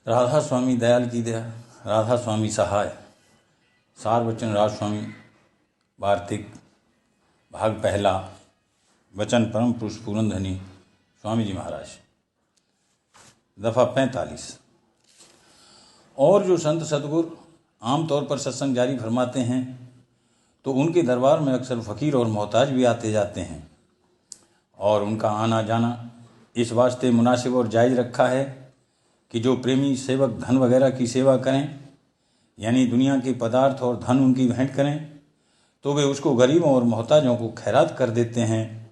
राधा स्वामी दयाल की दया, राधा स्वामी सहाय, सार वचन राज स्वामी, वार्तिक, भाग पहला, वचन परम पुरुष पूरनधनी स्वामी जी महाराज, दफ़ा 45। और जो संत सदगुरु आमतौर पर सत्संग जारी फरमाते हैं तो उनके दरबार में अक्सर फ़कीर और मोहताज भी आते जाते हैं, और उनका आना जाना इस वास्ते मुनासिब और जायज़ रखा है कि जो प्रेमी सेवक धन वगैरह की सेवा करें, यानी दुनिया के पदार्थ और धन उनकी भेंट करें, तो वे उसको गरीबों और मोहताजों को खैरात कर देते हैं,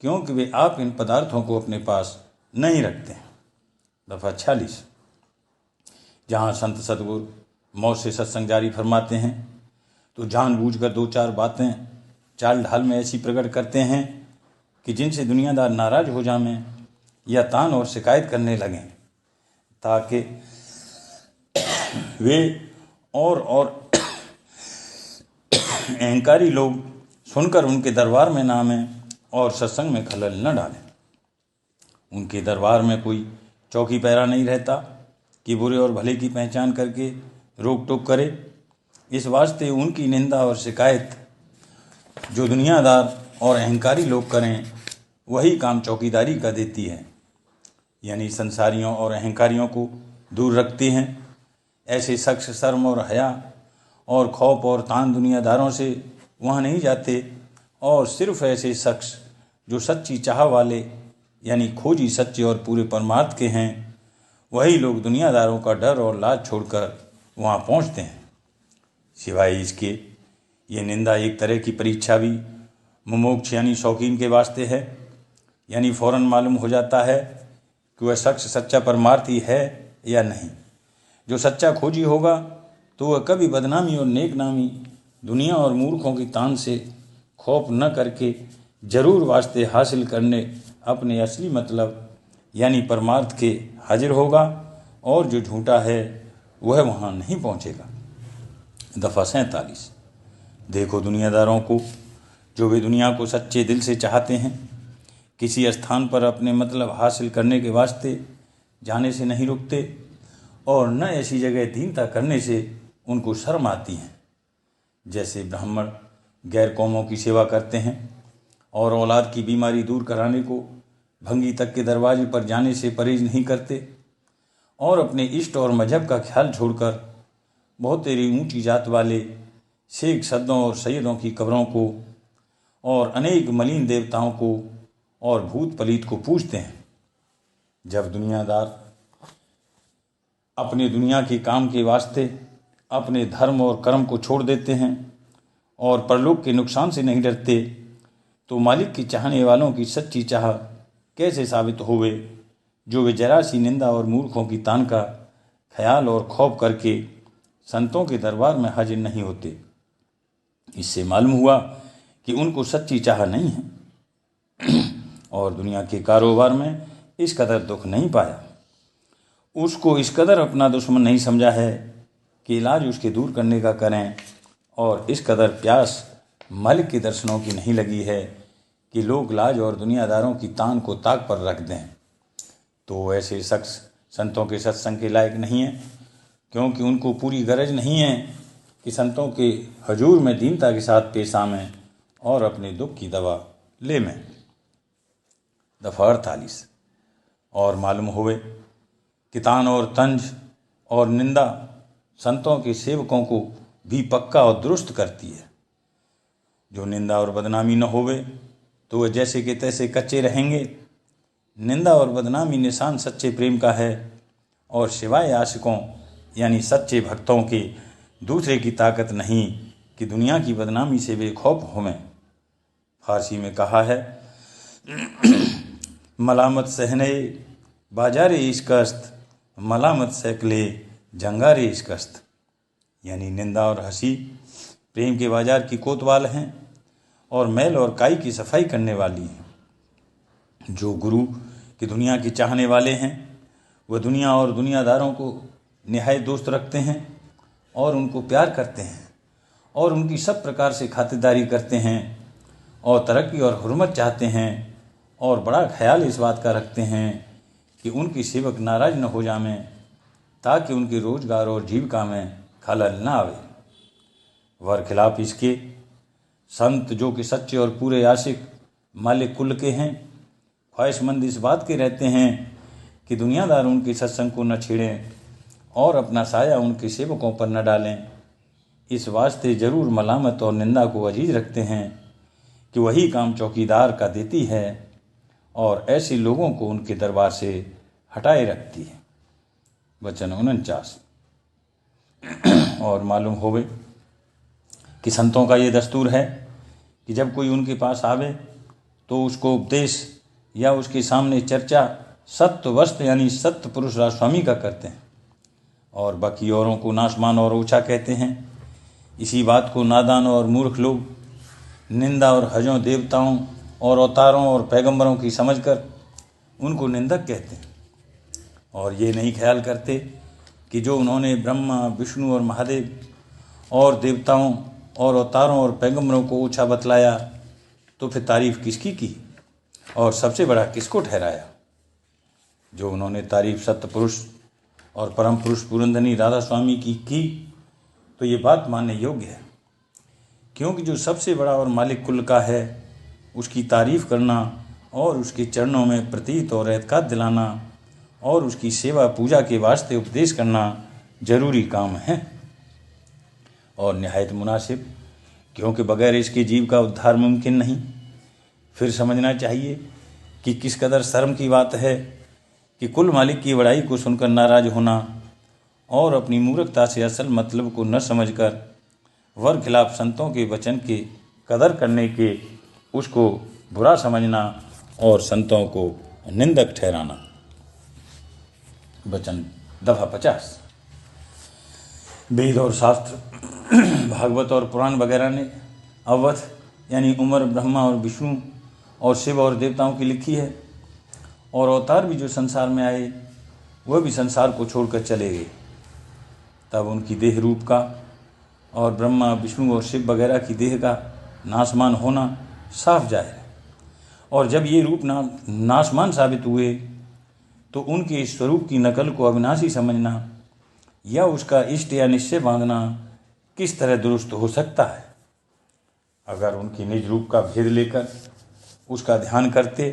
क्योंकि वे आप इन पदार्थों को अपने पास नहीं रखते हैं। दफ़ा 46। जहाँ संत सदगुरु मौज से सत्संग जारी फरमाते हैं तो जानबूझकर दो चार बातें चाल ढाल में ऐसी प्रकट करते हैं कि जिनसे दुनियादार नाराज हो जाएं या तान और शिकायत करने लगें, ताकि वे और अहंकारी लोग सुनकर उनके दरबार में ना आएं और सत्संग में खलल न डालें। उनके दरबार में कोई चौकी पहरा नहीं रहता कि बुरे और भले की पहचान करके रोक टोक करे। इस वास्ते उनकी निंदा और शिकायत जो दुनियादार और अहंकारी लोग करें, वही काम चौकीदारी का देती है, यानी संसारियों और अहंकारियों को दूर रखती हैं। ऐसे शख्स शर्म और हया और खौफ और तान दुनियादारों से वहाँ नहीं जाते, और सिर्फ ऐसे शख्स जो सच्ची चाह वाले यानी खोजी सच्चे और पूरे परमार्थ के हैं, वही लोग दुनियादारों का डर और लाज छोड़कर वहाँ पहुँचते हैं। सिवाय इसके ये निंदा एक तरह की परीक्षा भी मुमुक्ष यानी शौकीन के वास्ते है, यानी फ़ौरन मालूम हो जाता है कि वह शख्स सच्चा परमार्थी है या नहीं। जो सच्चा खोजी होगा तो वह कभी बदनामी और नेकनामी दुनिया और मूर्खों की तान से खौफ न करके जरूर वास्ते हासिल करने अपने असली मतलब यानी परमार्थ के हाजिर होगा, और जो झूठा है वह वहाँ नहीं पहुँचेगा। दफ़ा 47। देखो दुनियादारों को, जो वे दुनिया को सच्चे दिल से चाहते हैं, किसी स्थान पर अपने मतलब हासिल करने के वास्ते जाने से नहीं रुकते, और न ऐसी जगह दीनता करने से उनको शर्म आती है। जैसे ब्राह्मण गैर कौमों की सेवा करते हैं और औलाद की बीमारी दूर कराने को भंगी तक के दरवाजे पर जाने से परहेज नहीं करते, और अपने इष्ट और मजहब का ख्याल छोड़कर बहुत तेरी ऊंची जात वाले शेख सद्दों और सैयदों की कब्रों को और अनेक मलिन देवताओं को और भूत पलीत को पूजते हैं। जब दुनियादार अपने दुनिया के काम के वास्ते अपने धर्म और कर्म को छोड़ देते हैं और परलोक के नुकसान से नहीं डरते, तो मालिक की चाहने वालों की सच्ची चाह कैसे साबित होवे, जो वे जरा सी निंदा और मूर्खों की तान का ख्याल और खौफ करके संतों के दरबार में हाजिर नहीं होते। इससे मालूम हुआ कि उनको सच्ची चाह नहीं है और दुनिया के कारोबार में इस कदर दुख नहीं पाया, उसको इस कदर अपना दुश्मन नहीं समझा है कि इलाज उसके दूर करने का करें, और इस कदर प्यास मालिक के दर्शनों की नहीं लगी है कि लोग लाज और दुनियादारों की तान को ताक पर रख दें। तो ऐसे शख्स संतों के सत्संग के लायक नहीं है, क्योंकि उनको पूरी गरज नहीं है कि संतों के हजूर में दीनता के साथ पेश आवें और अपने दुख की दवा ले में। दफ़ा 48। और मालूम हुए कि तान और तंज और निंदा संतों के सेवकों को भी पक्का और दुरुस्त करती है। जो निंदा और बदनामी न होवे तो वह जैसे के तैसे कच्चे रहेंगे। निंदा और बदनामी निशान सच्चे प्रेम का है, और सिवाय आशिकों यानी सच्चे भक्तों के दूसरे की ताकत नहीं कि दुनिया की बदनामी से बेखौफ होवें। फारसी में कहा है, मलामत सहने बाजारे इश्कस्त, मलामत सकले जंगारे इश्कस्त, यानी निंदा और हंसी प्रेम के बाजार की कोतवाल हैं और मैल और काई की सफाई करने वाली हैं। जो गुरु की दुनिया की चाहने वाले हैं, वह दुनिया और दुनियादारों को निहायत दोस्त रखते हैं और उनको प्यार करते हैं और उनकी सब प्रकार से खातिरदारी करते हैं और तरक्की और हुर्मत चाहते हैं, और बड़ा ख्याल इस बात का रखते हैं कि उनकी सेवक नाराज न हो जाएं, ताकि उनके रोजगार और जीविका में खलल न आवे। वर खिलाफ इसके संत जो कि सच्चे और पूरे आशिक मालिक कुल के हैं, ख्वाहिशमंद इस बात के रहते हैं कि दुनियादार उनके सत्संग को न छेड़ें और अपना साया उनके सेवकों पर न डालें। इस वास्ते जरूर मलामत और निंदा को अजीज रखते हैं कि वही काम चौकीदार का देती है और ऐसे लोगों को उनके दरबार से हटाए रखती है। वचन 49। और मालूम होवे कि संतों का ये दस्तूर है कि जब कोई उनके पास आवे तो उसको उपदेश या उसके सामने चर्चा सत्य वस्त यानी सत्य पुरुष राजस्वामी का करते हैं और बाकी औरों को नाशमान और ऊंचा कहते हैं। इसी बात को नादान और मूर्ख लोग निंदा और हजों देवताओं और अवतारों और पैगंबरों की समझकर उनको निंदक कहते हैं और ये नहीं ख्याल करते कि जो उन्होंने ब्रह्मा विष्णु और महादेव और देवताओं और अवतारों और पैगंबरों को ऊंचा बतलाया तो फिर तारीफ किसकी की और सबसे बड़ा किसको ठहराया। जो उन्होंने तारीफ सत्य पुरुष और परम पुरुष पुरंदनी राधा स्वामी की तो ये बात मानने योग्य है, क्योंकि जो सबसे बड़ा और मालिक कुल का है उसकी तारीफ करना और उसके चरणों में प्रतीत और एतकाद दिलाना और उसकी सेवा पूजा के वास्ते उपदेश करना जरूरी काम है और निहायत मुनासिब, क्योंकि बगैर इसके जीव का उद्धार मुमकिन नहीं। फिर समझना चाहिए कि किस कदर शर्म की बात है कि कुल मालिक की बड़ाई को सुनकर नाराज होना और अपनी मूर्खता से असल मतलब को न समझकर वर खिलाफ संतों के वचन के कदर करने के उसको बुरा समझना और संतों को निंदक ठहराना। वचन दफा 50। वेद और शास्त्र भागवत और पुराण वगैरह ने अवध यानी उमर ब्रह्मा और विष्णु और शिव और देवताओं की लिखी है और अवतार भी जो संसार में आए वह भी संसार को छोड़कर चले गए। तब उनकी देह रूप का और ब्रह्मा विष्णु और शिव वगैरह की देह का नाशमान होना साफ जाहिर है और जब ये रूप नाशमान साबित हुए तो उनके स्वरूप की नकल को अविनाशी समझना या उसका इष्ट या निश्चय बांधना किस तरह दुरुस्त हो सकता है। अगर उनके निज रूप का भेद लेकर उसका ध्यान करते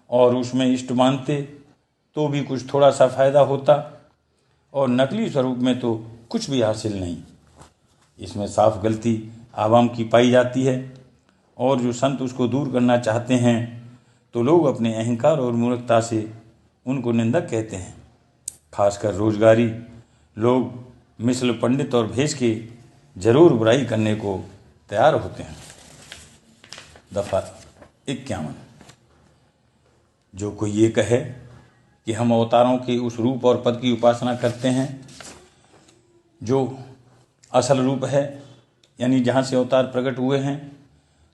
और उसमें इष्ट मानते तो भी कुछ थोड़ा सा फायदा होता और नकली स्वरूप में तो कुछ भी हासिल नहीं। इसमें साफ गलती आवाम की पाई जाती है और जो संत उसको दूर करना चाहते हैं तो लोग अपने अहंकार और मूर्खता से उनको निंदक कहते हैं। खासकर रोजगारी लोग मिसल पंडित और भेष के जरूर बुराई करने को तैयार होते हैं। दफा 51। जो कोई ये कहे कि हम अवतारों के उस रूप और पद की उपासना करते हैं जो असल रूप है यानी जहाँ से अवतार प्रकट हुए हैं,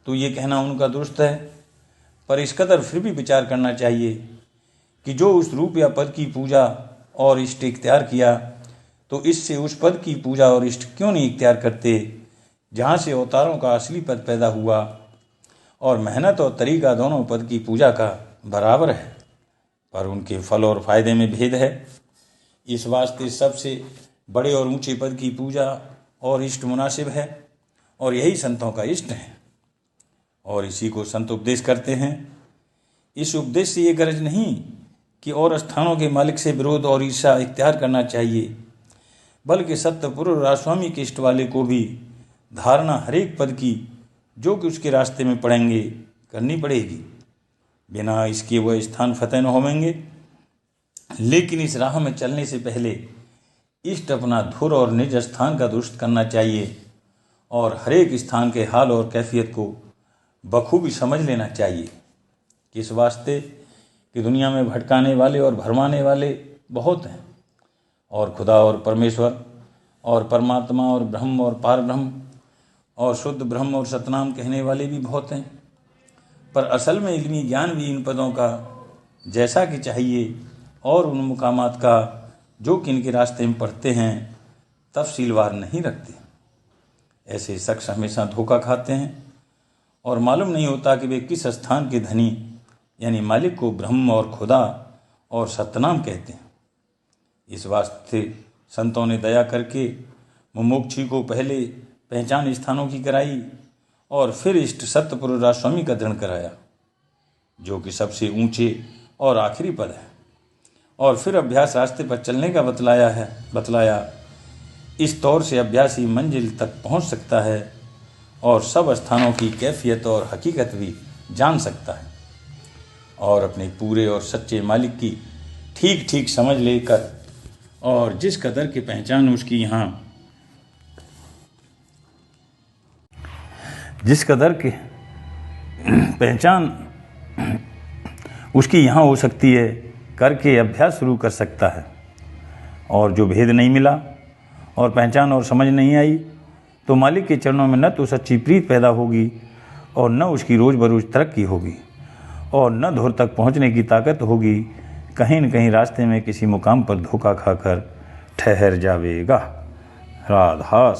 तो ये कहना उनका दुरुस्त है, पर इस कदर फिर भी विचार करना चाहिए कि जो उस रूप या पद की पूजा और इष्ट इख्तियार किया तो इससे उस पद की पूजा और इष्ट क्यों नहीं इख्तियार करते जहाँ से अवतारों का असली पद पैदा हुआ और मेहनत और तरीका दोनों पद की पूजा का बराबर है, पर उनके फल और फायदे में भेद है। इस वास्ते सबसे बड़े और ऊंचे पद की पूजा और इष्ट मुनासिब है और यही संतों का इष्ट है और इसी को संत उपदेश करते हैं। इस उपदेश से ये गरज नहीं कि और स्थानों के मालिक से विरोध और ईर्ष्या इख्तियार करना चाहिए, बल्कि सत्य पुरुष राजस्वामी के इष्ट वाले को भी धारणा हरेक पद की जो कि उसके रास्ते में पड़ेंगे करनी पड़ेगी। बिना इसके वह स्थान फतेह न होवेंगे, लेकिन इस राह में चलने से पहले इष्ट अपना धुर और निज स्थान का दुरुस्त करना चाहिए और हरेक स्थान के हाल और कैफियत को बखूबी समझ लेना चाहिए। किस वास्ते कि दुनिया में भटकाने वाले और भरमाने वाले बहुत हैं और खुदा और परमेश्वर और परमात्मा और ब्रह्म और पार ब्रह्म और शुद्ध ब्रह्म और सतनाम कहने वाले भी बहुत हैं, पर असल में इल्मी ज्ञान भी इन पदों का जैसा कि चाहिए और उन मुकामात का जो कि इनके रास्ते में पढ़ते हैं तफसीलवार नहीं रखते। ऐसे शख्स हमेशा धोखा खाते हैं और मालूम नहीं होता कि वे किस स्थान के धनी यानी मालिक को ब्रह्म और खुदा और सतनाम कहते हैं। इस वास्ते संतों ने दया करके मुमुक्षु को पहले पहचान स्थानों की कराई और फिर इष्ट सत्यपुरुष राजस्वामी का दृढ़ कराया, जो कि सबसे ऊंचे और आखिरी पद है, और फिर अभ्यास रास्ते पर चलने का बतलाया। इस तौर से अभ्यासी मंजिल तक पहुंच सकता है और सब स्थानों की कैफियत और हकीकत भी जान सकता है और अपने पूरे और सच्चे मालिक की ठीक ठीक समझ लेकर और जिस कदर की पहचान उसकी यहाँ हो सकती है करके अभ्यास शुरू कर सकता है। और जो भेद नहीं मिला और पहचान और समझ नहीं आई तो मालिक के चरणों में न तो सच्ची प्रीत पैदा होगी और न उसकी रोज़ बरोज़ तरक्की होगी और न धुर तक पहुँचने की ताकत होगी। कहीं न कहीं रास्ते में किसी मुकाम पर धोखा खाकर ठहर जावेगा। राधा।